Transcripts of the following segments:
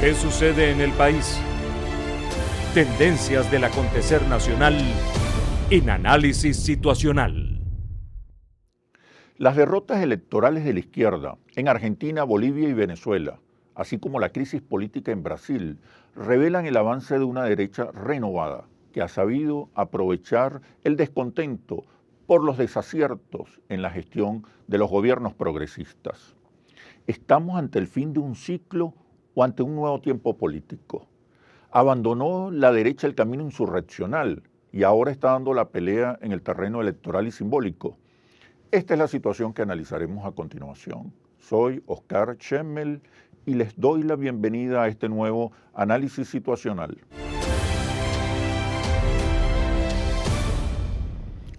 ¿Qué sucede en el país? Tendencias del acontecer nacional en análisis situacional. Las derrotas electorales de la izquierda en Argentina, Bolivia y Venezuela, así como la crisis política en Brasil, revelan el avance de una derecha renovada que ha sabido aprovechar el descontento por los desaciertos en la gestión de los gobiernos progresistas. ¿Estamos ante el fin de un ciclo o ante un nuevo tiempo político? Abandonó la derecha el camino insurreccional y ahora está dando la pelea en el terreno electoral y simbólico. Esta es la situación que analizaremos a continuación. Soy Oscar Schemmel y les doy la bienvenida a este nuevo análisis situacional.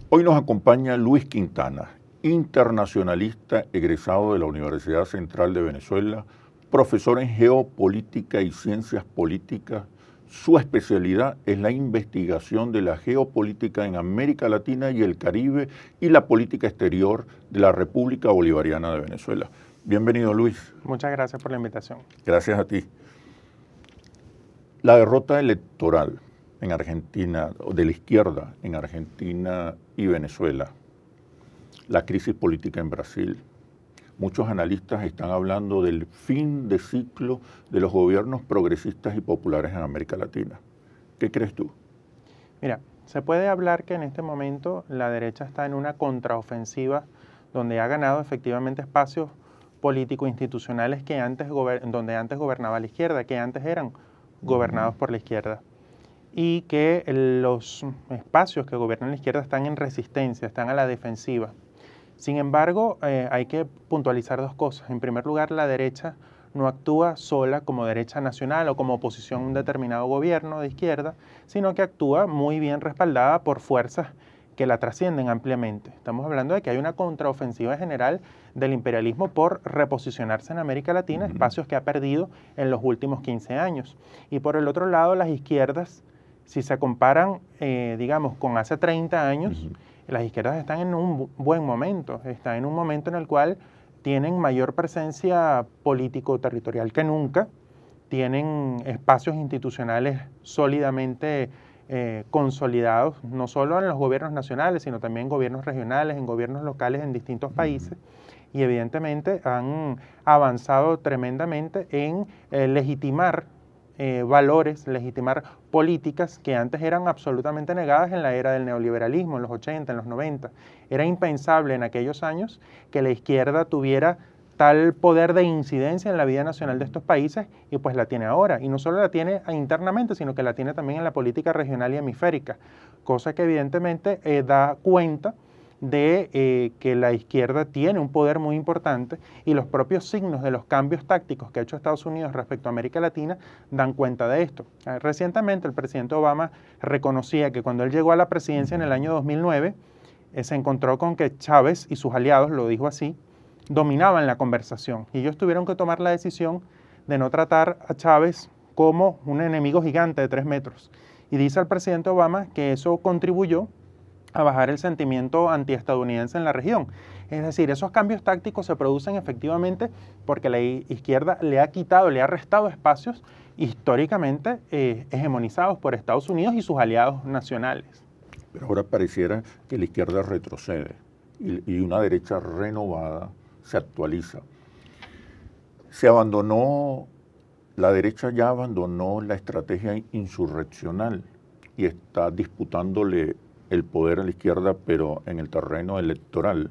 Hoy nos acompaña Luis Quintana, internacionalista egresado de la Universidad Central de Venezuela, profesor en geopolítica y ciencias políticas. Su especialidad es la investigación de la geopolítica en América Latina y el Caribe y la política exterior de la República Bolivariana de Venezuela. Bienvenido, Luis. Muchas gracias por la invitación. Gracias a ti. La derrota electoral en Argentina, de la izquierda en Argentina y Venezuela, la crisis política en Brasil. Muchos analistas están hablando del fin de ciclo de los gobiernos progresistas y populares en América Latina. ¿Qué crees tú? Mira, se puede hablar que en este momento la derecha está en una contraofensiva donde ha ganado efectivamente espacios político-institucionales que donde antes gobernaba la izquierda, que antes eran gobernados por la izquierda, y que los espacios que gobiernan la izquierda están en resistencia, están a la defensiva. Sin embargo, hay que puntualizar dos cosas. En primer lugar, la derecha no actúa sola como derecha nacional o como oposición a un determinado gobierno de izquierda, sino que actúa muy bien respaldada por fuerzas que la trascienden ampliamente. Estamos hablando de que hay una contraofensiva general del imperialismo por reposicionarse en América Latina, espacios que ha perdido en los últimos 15 años. Y por el otro lado, las izquierdas, si se comparan, digamos, con hace 30 años, las izquierdas están en un buen momento, están en un momento en el cual tienen mayor presencia político-territorial que nunca, tienen espacios institucionales sólidamente consolidados, no solo en los gobiernos nacionales, sino también en gobiernos regionales, en gobiernos locales en distintos países, y evidentemente han avanzado tremendamente en legitimar valores, legitimar políticas que antes eran absolutamente negadas en la era del neoliberalismo, en los 80, en los 90. Era impensable en aquellos años que la izquierda tuviera tal poder de incidencia en la vida nacional de estos países, y pues la tiene ahora. Y no solo la tiene internamente, sino que la tiene también en la política regional y hemisférica, cosa que evidentemente da cuenta de que la izquierda tiene un poder muy importante, y los propios signos de los cambios tácticos que ha hecho Estados Unidos respecto a América Latina dan cuenta de esto. Recientemente el presidente Obama reconocía que cuando él llegó a la presidencia en el año 2009, se encontró con que Chávez y sus aliados, lo dijo así, dominaban la conversación, y ellos tuvieron que tomar la decisión de no tratar a Chávez como un enemigo gigante de 3 metros. Y dice el presidente Obama que eso contribuyó a bajar el sentimiento antiestadounidense en la región. Es decir, esos cambios tácticos se producen efectivamente porque la izquierda le ha quitado, le ha restado espacios históricamente hegemonizados por Estados Unidos y sus aliados nacionales. Pero ahora pareciera que la izquierda retrocede y una derecha renovada se actualiza. La derecha ya abandonó la estrategia insurreccional y está disputándole el poder a la izquierda, pero en el terreno electoral.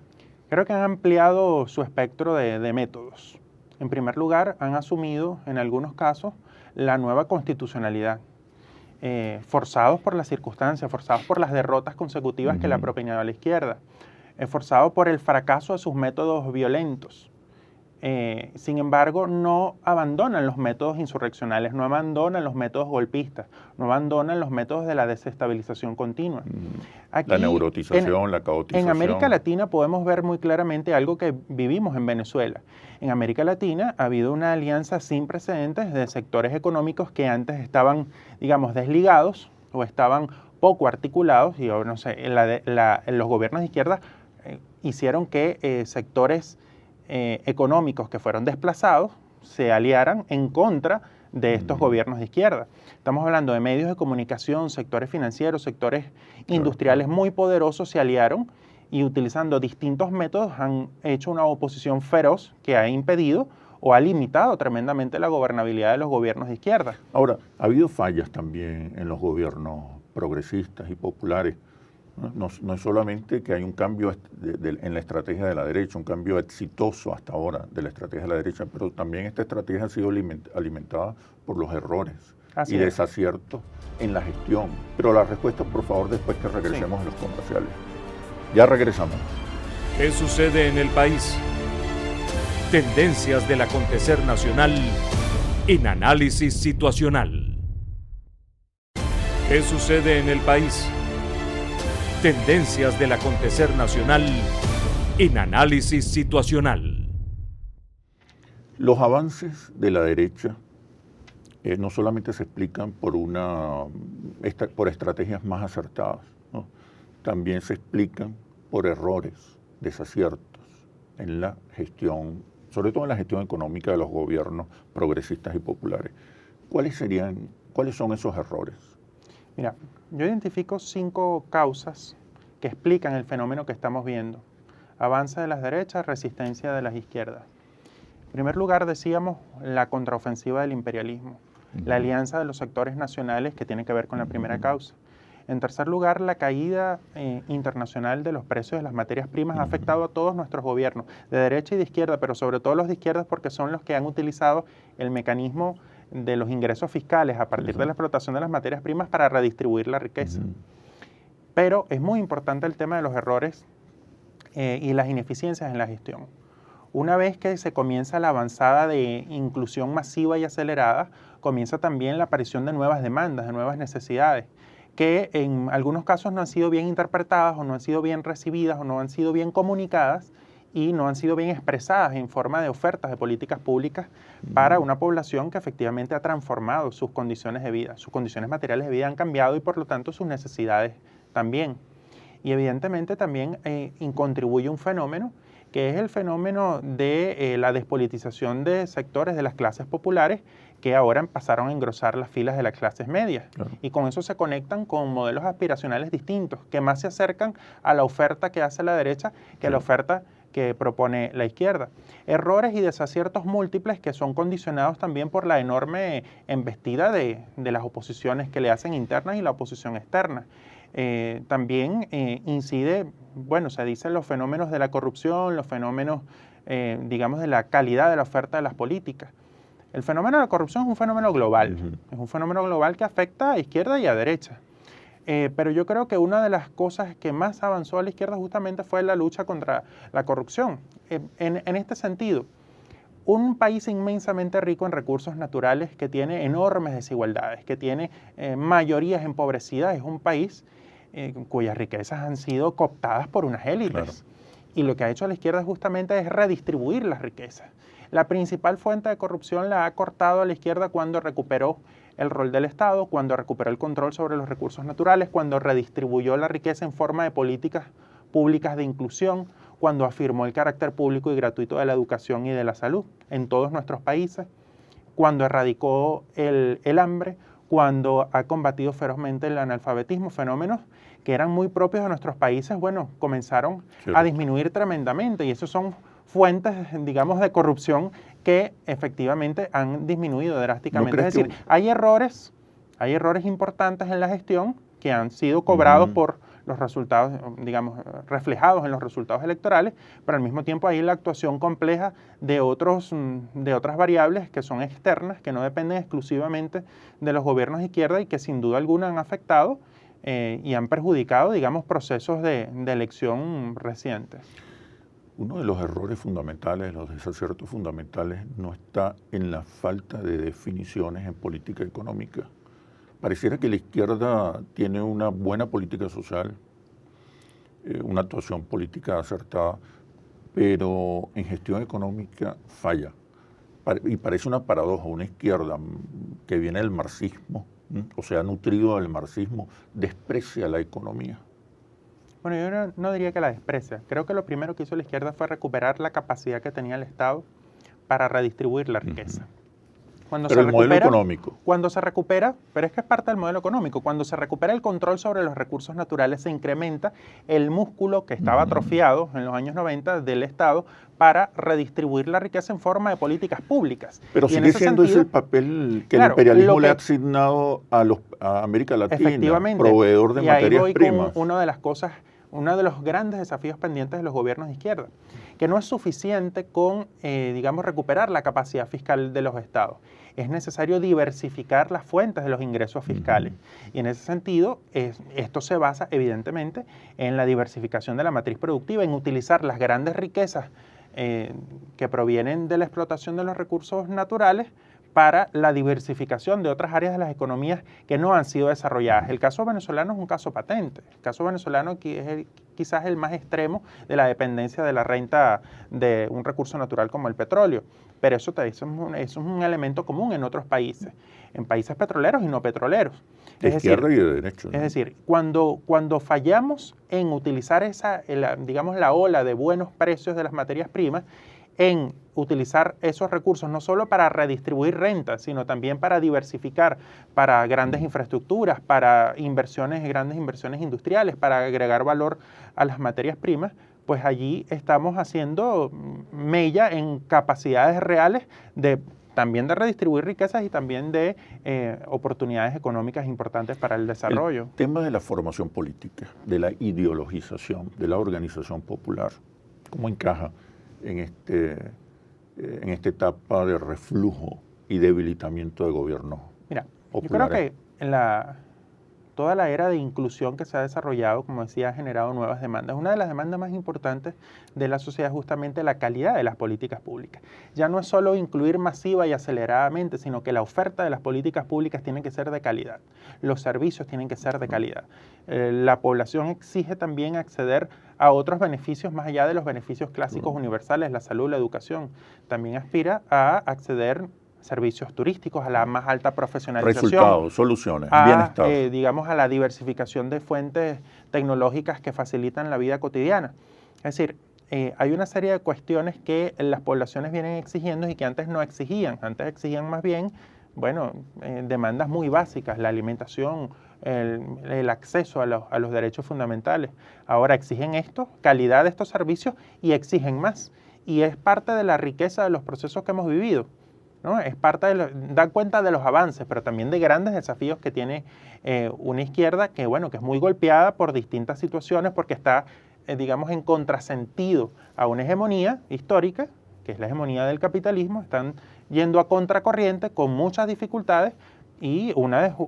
Creo que han ampliado su espectro de métodos. En primer lugar, han asumido, en algunos casos, la nueva constitucionalidad, forzados por las circunstancias, forzados por las derrotas consecutivas que le ha propinado a la izquierda, forzados por el fracaso de sus métodos violentos. Sin embargo, no abandonan los métodos insurreccionales, no abandonan los métodos golpistas, no abandonan los métodos de la desestabilización continua. Aquí, la neurotización, la caotización. En América Latina podemos ver muy claramente algo que vivimos en Venezuela. En América Latina ha habido una alianza sin precedentes de sectores económicos que antes estaban, digamos, desligados o estaban poco articulados, y no sé, los gobiernos de izquierda hicieron que sectores económicos que fueron desplazados se aliaran en contra de estos gobiernos de izquierda. Estamos hablando de medios de comunicación, sectores financieros, sectores industriales muy poderosos se aliaron y utilizando distintos métodos han hecho una oposición feroz que ha impedido o ha limitado tremendamente la gobernabilidad de los gobiernos de izquierda. Ahora, ha habido fallas también en los gobiernos progresistas y populares. No es solamente que hay un cambio en la estrategia de la derecha, un cambio exitoso hasta ahora de la estrategia de la derecha, pero también esta estrategia ha sido alimentada por los errores y desaciertos en la gestión. Pero la respuesta, por favor, después que regresemos a los comerciales. Ya regresamos. ¿Qué sucede en el país? Tendencias del acontecer nacional en análisis situacional. ¿Qué sucede en el país? Tendencias del acontecer nacional en análisis situacional. Los avances de la derecha no solamente se explican por estrategias más acertadas, ¿no? También se explican por errores, desaciertos en la gestión, sobre todo en la gestión económica de los gobiernos progresistas y populares. ¿Cuáles son esos errores? Mira, yo identifico 5 causas que explican el fenómeno que estamos viendo. Avance de las derechas, resistencia de las izquierdas. En primer lugar, decíamos la contraofensiva del imperialismo, la alianza de los sectores nacionales que tiene que ver con la primera causa. En tercer lugar, la caída internacional de los precios de las materias primas ha afectado a todos nuestros gobiernos, de derecha y de izquierda, pero sobre todo los de izquierda porque son los que han utilizado el mecanismo de los ingresos fiscales a partir de la explotación de las materias primas para redistribuir la riqueza. Pero es muy importante el tema de los errores y las ineficiencias en la gestión. Una vez que se comienza la avanzada de inclusión masiva y acelerada, comienza también la aparición de nuevas demandas, de nuevas necesidades, que en algunos casos no han sido bien interpretadas o no han sido bien recibidas o no han sido bien comunicadas y no han sido bien expresadas en forma de ofertas de políticas públicas para una población que efectivamente ha transformado sus condiciones de vida. Sus condiciones materiales de vida han cambiado y por lo tanto sus necesidades también. Y evidentemente también contribuye un fenómeno que es el fenómeno de la despolitización de sectores de las clases populares que ahora pasaron a engrosar las filas de las clases medias. Claro. Y con eso se conectan con modelos aspiracionales distintos que más se acercan a la oferta que hace la derecha que a la oferta que propone la izquierda. Errores y desaciertos múltiples que son condicionados también por la enorme embestida de las oposiciones que le hacen internas y la oposición externa. También incide, bueno, se dicen los fenómenos de la corrupción, los fenómenos, digamos, de la calidad de la oferta de las políticas. El fenómeno de la corrupción es un fenómeno global, es un fenómeno global que afecta a izquierda y a derecha. Pero yo creo que una de las cosas que más avanzó a la izquierda justamente fue la lucha contra la corrupción. En este sentido, un país inmensamente rico en recursos naturales que tiene enormes desigualdades, que tiene mayorías empobrecidas, es un país cuyas riquezas han sido cooptadas por unas élites. Claro. Y lo que ha hecho la izquierda justamente es redistribuir las riquezas. La principal fuente de corrupción la ha cortado a la izquierda cuando recuperó el rol del Estado, cuando recuperó el control sobre los recursos naturales, cuando redistribuyó la riqueza en forma de políticas públicas de inclusión, cuando afirmó el carácter público y gratuito de la educación y de la salud en todos nuestros países, cuando erradicó el hambre, cuando ha combatido ferozmente el analfabetismo, fenómenos que eran muy propios de nuestros países, bueno, comenzaron a disminuir tremendamente y esos son fuentes, digamos, de corrupción que efectivamente han disminuido drásticamente. Es decir, hay errores importantes en la gestión que han sido cobrados por los resultados, digamos, reflejados en los resultados electorales, pero al mismo tiempo hay la actuación compleja de otras variables que son externas, que no dependen exclusivamente de los gobiernos de izquierda y que sin duda alguna han afectado y han perjudicado, digamos, procesos de elección recientes. Uno de los errores fundamentales, los desaciertos fundamentales, no está en la falta de definiciones en política económica. Pareciera que la izquierda tiene una buena política social, una actuación política acertada, pero en gestión económica falla. Y parece una paradoja, una izquierda que viene del marxismo, o sea, nutrido del marxismo, desprecia la economía. Bueno, yo no diría que la desprecia. Creo que lo primero que hizo la izquierda fue recuperar la capacidad que tenía el Estado para redistribuir la riqueza. Pero el modelo económico. Cuando se recupera, pero es que es parte del modelo económico, cuando se recupera el control sobre los recursos naturales, se incrementa el músculo que estaba atrofiado en los años 90 del Estado para redistribuir la riqueza en forma de políticas públicas. Pero sigue siendo ese el papel que el imperialismo le ha asignado a América Latina, proveedor de materias primas. Una de las cosas, uno de los grandes desafíos pendientes de los gobiernos de izquierda, que no es suficiente con, digamos, recuperar la capacidad fiscal de los estados. Es necesario diversificar las fuentes de los ingresos fiscales. Y en ese sentido, esto se basa evidentemente en la diversificación de la matriz productiva, en utilizar las grandes riquezas que provienen de la explotación de los recursos naturales para la diversificación de otras áreas de las economías que no han sido desarrolladas. El caso venezolano es un caso patente. El caso venezolano aquí es quizás el más extremo de la dependencia de la renta de un recurso natural como el petróleo. Pero eso es un elemento común en otros países, en países petroleros y no petroleros. De izquierda y de derecha, ¿no? Es decir, cuando fallamos en utilizar digamos, la ola de buenos precios de las materias primas, en utilizar esos recursos no solo para redistribuir rentas, sino también para diversificar, para grandes infraestructuras, para grandes inversiones industriales, para agregar valor a las materias primas, pues allí estamos haciendo mella en capacidades reales también de redistribuir riquezas y también de oportunidades económicas importantes para el desarrollo. El tema de la formación política, de la ideologización, de la organización popular, ¿cómo encaja en esta etapa de reflujo y debilitamiento de gobierno? Mira, popular? Yo creo que toda la era de inclusión que se ha desarrollado, como decía, ha generado nuevas demandas. Una de las demandas más importantes de la sociedad es justamente la calidad de las políticas públicas. Ya no es solo incluir masiva y aceleradamente, sino que la oferta de las políticas públicas tiene que ser de calidad. Los servicios tienen que ser de calidad. La población exige también acceder a otros beneficios más allá de los beneficios clásicos universales, la salud, la educación. También aspira a acceder servicios turísticos, a la más alta profesionalización. Resultados, soluciones, bienestar. Digamos, a la diversificación de fuentes tecnológicas que facilitan la vida cotidiana. Es decir, hay una serie de cuestiones que las poblaciones vienen exigiendo y que antes no exigían. Antes exigían más bien, demandas muy básicas, la alimentación, el acceso a los derechos fundamentales. Ahora exigen esto, calidad de estos servicios y exigen más. Y es parte de la riqueza de los procesos que hemos vivido, ¿no? Es parte da cuenta de los avances, pero también de grandes desafíos que tiene una izquierda que es muy golpeada por distintas situaciones porque está, digamos, en contrasentido a una hegemonía histórica, que es la hegemonía del capitalismo. Están yendo a contracorriente con muchas dificultades y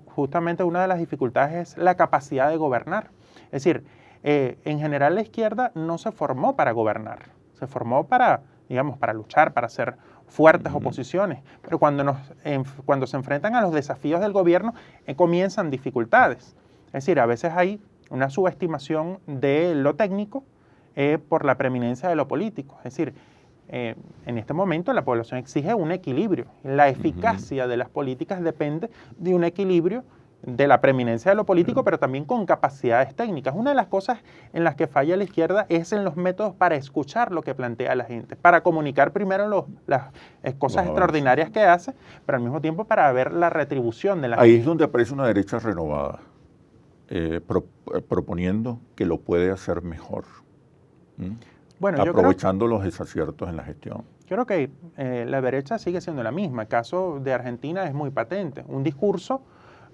justamente una de las dificultades es la capacidad de gobernar. Es decir, en general la izquierda no se formó para gobernar, se formó para luchar, para hacer fuertes oposiciones, pero cuando se enfrentan a los desafíos del gobierno, comienzan dificultades. Es decir, a veces hay una subestimación de lo técnico por la preeminencia de lo político. Es decir, en este momento la población exige un equilibrio. La eficacia de las políticas depende de un equilibrio de la preeminencia de lo político, pero también con capacidades técnicas. Una de las cosas en las que falla la izquierda es en los métodos para escuchar lo que plantea la gente, para comunicar primero las cosas extraordinarias que hace, pero al mismo tiempo para ver la retribución de la gente. Ahí es donde aparece una derecha renovada, proponiendo que lo puede hacer mejor, aprovechando los desaciertos en la gestión. Yo creo que la derecha sigue siendo la misma. El caso de Argentina es muy patente. Un discurso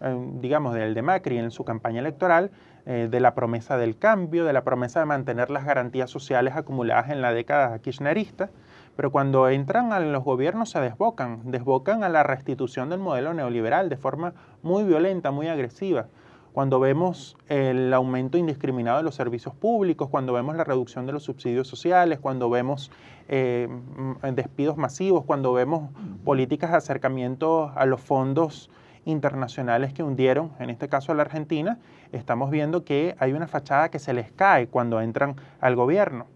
del de Macri en su campaña electoral, de la promesa del cambio, de la promesa de mantener las garantías sociales acumuladas en la década kirchnerista, pero cuando entran a los gobiernos se desbocan a la restitución del modelo neoliberal de forma muy violenta, muy agresiva. Cuando vemos el aumento indiscriminado de los servicios públicos, cuando vemos la reducción de los subsidios sociales, cuando vemos despidos masivos, cuando vemos políticas de acercamiento a los fondos internacionales que hundieron, en este caso a la Argentina, estamos viendo que hay una fachada que se les cae cuando entran al gobierno.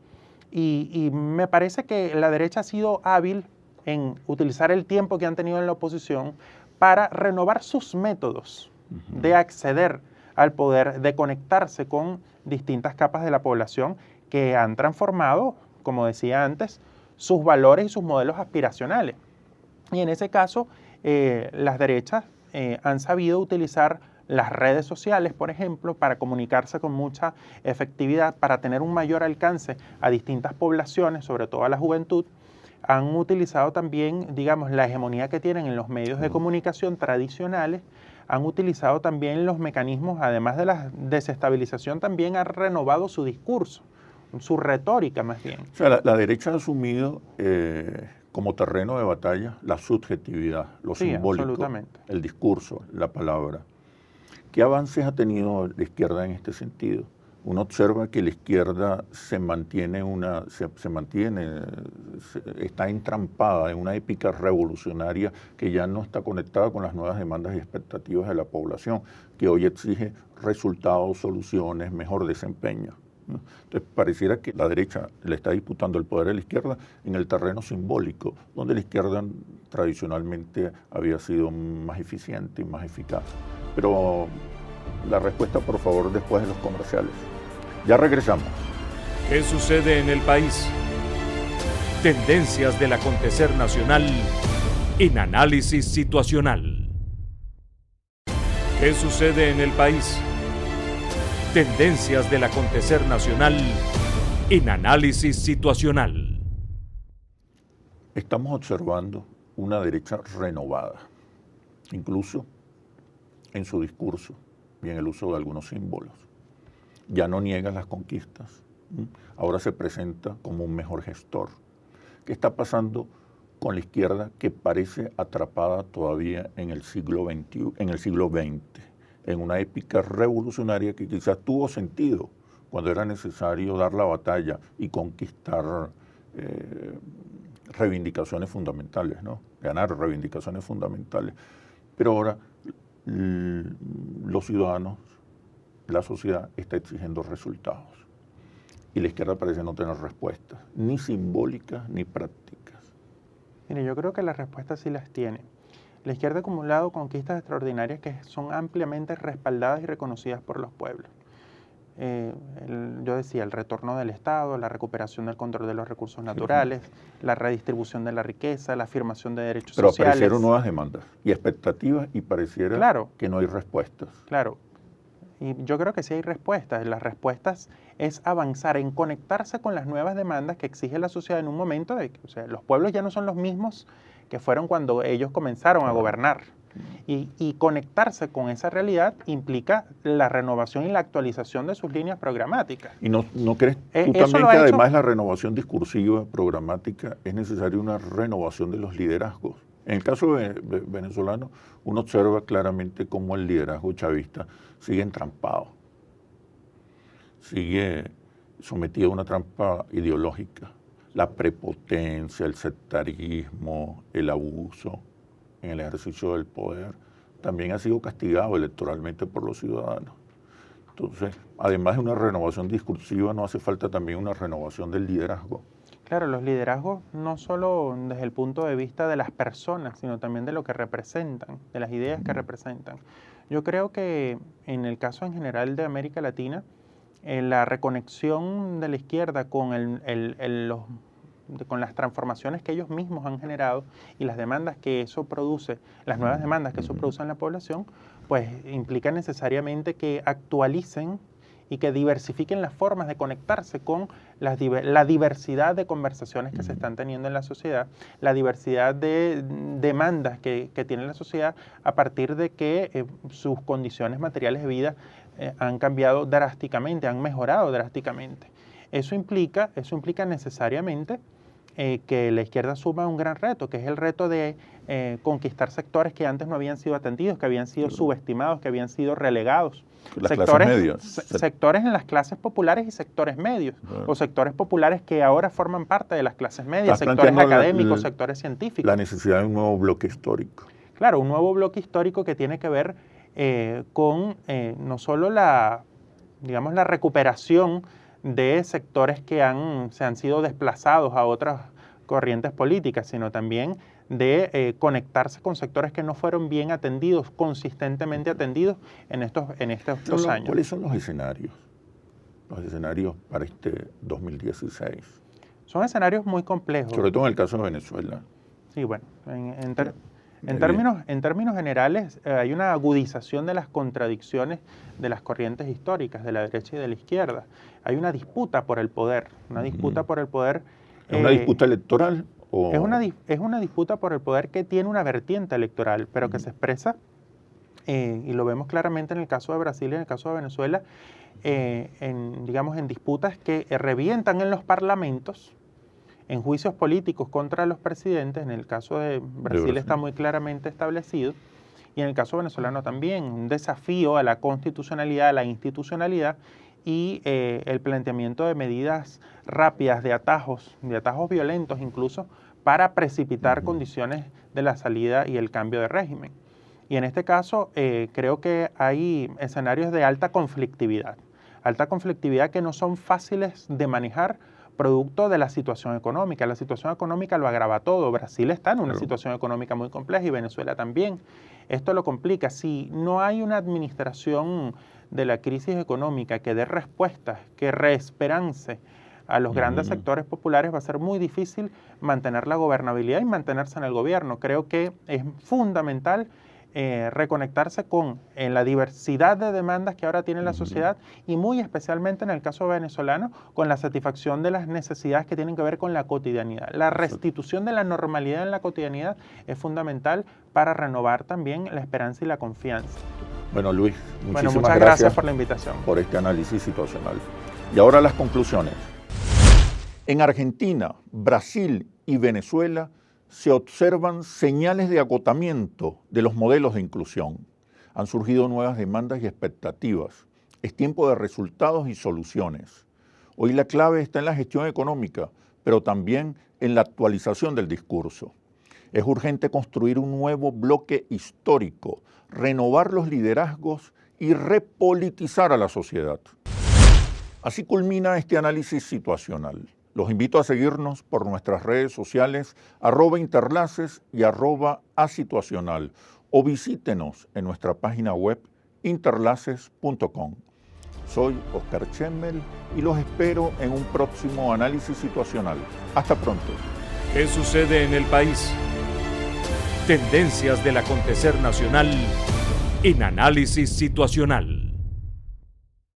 Y me parece que la derecha ha sido hábil en utilizar el tiempo que han tenido en la oposición para renovar sus métodos de acceder al poder, de conectarse con distintas capas de la población que han transformado, como decía antes, sus valores y sus modelos aspiracionales. Y en ese caso, las derechas han sabido utilizar las redes sociales, por ejemplo, para comunicarse con mucha efectividad, para tener un mayor alcance a distintas poblaciones, sobre todo a la juventud. Han utilizado también, digamos, la hegemonía que tienen en los medios de comunicación tradicionales, han utilizado también los mecanismos, además de la desestabilización, también han renovado su discurso, su retórica más bien. O sea, la derecha ha asumido como terreno de batalla la subjetividad, lo simbólico, el discurso, la palabra. ¿Qué avances ha tenido la izquierda en este sentido? Uno observa que la izquierda está entrampada en una épica revolucionaria que ya no está conectada con las nuevas demandas y expectativas de la población, que hoy exige resultados, soluciones, mejor desempeño. Entonces pareciera que la derecha le está disputando el poder a la izquierda en el terreno simbólico, donde la izquierda tradicionalmente había sido más eficiente y más eficaz. Pero la respuesta, por favor, después de los comerciales. Ya regresamos. ¿Qué sucede en el país? Tendencias del acontecer nacional en análisis situacional. ¿Qué sucede en el país? Tendencias del acontecer nacional en análisis situacional. Estamos observando una derecha renovada, incluso en su discurso y en el uso de algunos símbolos. Ya no niega las conquistas, ahora se presenta como un mejor gestor. ¿Qué está pasando con la izquierda que parece atrapada todavía en el siglo XX, en una épica revolucionaria que quizás tuvo sentido cuando era necesario dar la batalla y conquistar reivindicaciones fundamentales, ¿no? Ganar reivindicaciones fundamentales? Pero ahora los ciudadanos, la sociedad está exigiendo resultados y la izquierda parece no tener respuestas, ni simbólicas ni prácticas. Mire, yo creo que las respuestas sí las tiene. La izquierda ha acumulado conquistas extraordinarias que son ampliamente respaldadas y reconocidas por los pueblos. Yo decía, el retorno del Estado, la recuperación del control de los recursos naturales, la redistribución de la riqueza, la afirmación de derechos sociales. Pero aparecieron nuevas demandas y expectativas y pareciera que no hay respuestas. Claro, y yo creo que sí hay respuestas. Las respuestas es avanzar en conectarse con las nuevas demandas que exige la sociedad en un momento de que, o sea, los pueblos ya no son los mismos que fueron cuando ellos comenzaron a gobernar. Y conectarse con esa realidad implica la renovación y la actualización de sus líneas programáticas. ¿Y no crees tú también que además de la renovación discursiva, programática, es necesaria una renovación de los liderazgos? En el caso venezolano, uno observa claramente cómo el liderazgo chavista sigue entrampado, sigue sometido a una trampa ideológica. La prepotencia, el sectarismo, el abuso en el ejercicio del poder, también ha sido castigado electoralmente por los ciudadanos. Entonces, además de una renovación discursiva, no hace falta también una renovación del liderazgo. Claro, los liderazgos no solo desde el punto de vista de las personas, sino también de lo que representan, de las ideas que representan. Yo creo que en el caso en general de América Latina, la reconexión de la izquierda con con las transformaciones que ellos mismos han generado y las demandas que eso produce, las nuevas demandas que eso produce en la población, pues implica necesariamente que actualicen y que diversifiquen las formas de conectarse con la diversidad de conversaciones que se están teniendo en la sociedad, la diversidad de demandas que tiene la sociedad a partir de que sus condiciones materiales de vida han cambiado drásticamente, han mejorado drásticamente. Eso implica necesariamente que la izquierda asuma un gran reto, que es el reto de conquistar sectores que antes no habían sido atendidos, que habían sido subestimados, que habían sido relegados. Sectores en las clases populares y sectores medios, o sectores populares que ahora forman parte de las clases medias, sectores académicos, sectores científicos. La necesidad de un nuevo bloque histórico. Claro, un nuevo bloque histórico que tiene que ver con no solo la recuperación de sectores que se han sido desplazados a otras corrientes políticas, sino también de conectarse con sectores que no fueron bien atendidos, consistentemente atendidos en estos 2 años. ¿Cuáles son los escenarios para este 2016? Son escenarios muy complejos. Sobre todo en el caso de Venezuela. Sí, bueno, en términos generales hay una agudización de las contradicciones de las corrientes históricas de la derecha y de la izquierda. Hay una disputa por el poder, una disputa por el poder. ¿Es una disputa electoral? Es una disputa por el poder que tiene una vertiente electoral, pero que se expresa, y lo vemos claramente en el caso de Brasil y en el caso de Venezuela, en disputas que revientan en los parlamentos, en juicios políticos contra los presidentes. En el caso de Brasil está muy claramente establecido, y en el caso venezolano también, un desafío a la constitucionalidad, a la institucionalidad, y el planteamiento de medidas rápidas, de atajos violentos incluso, para precipitar condiciones de la salida y el cambio de régimen. Y en este caso creo que hay escenarios de alta conflictividad que no son fáciles de manejar, producto de la situación económica. La situación económica lo agrava todo. Brasil está en una situación económica muy compleja y Venezuela también. Esto lo complica. Si no hay una administración de la crisis económica que dé respuestas, que reesperance a los grandes sectores populares, va a ser muy difícil mantener la gobernabilidad y mantenerse en el gobierno. Creo que es fundamental reconectarse con la diversidad de demandas que ahora tiene la sociedad, y muy especialmente en el caso venezolano, con la satisfacción de las necesidades que tienen que ver con la cotidianidad. La restitución de la normalidad en la cotidianidad es fundamental para renovar también la esperanza y la confianza. Bueno, Luis, muchas gracias por la invitación. Por este análisis situacional. Y ahora las conclusiones. En Argentina, Brasil y Venezuela se observan señales de agotamiento de los modelos de inclusión. Han surgido nuevas demandas y expectativas. Es tiempo de resultados y soluciones. Hoy la clave está en la gestión económica, pero también en la actualización del discurso. Es urgente construir un nuevo bloque histórico, renovar los liderazgos y repolitizar a la sociedad. Así culmina este análisis situacional. Los invito a seguirnos por nuestras redes sociales @interlaces y @asituacional, o visítenos en nuestra página web interlaces.com. Soy Oscar Chemmel y los espero en un próximo análisis situacional. Hasta pronto. ¿Qué sucede en el país? Tendencias del acontecer nacional en Análisis Situacional.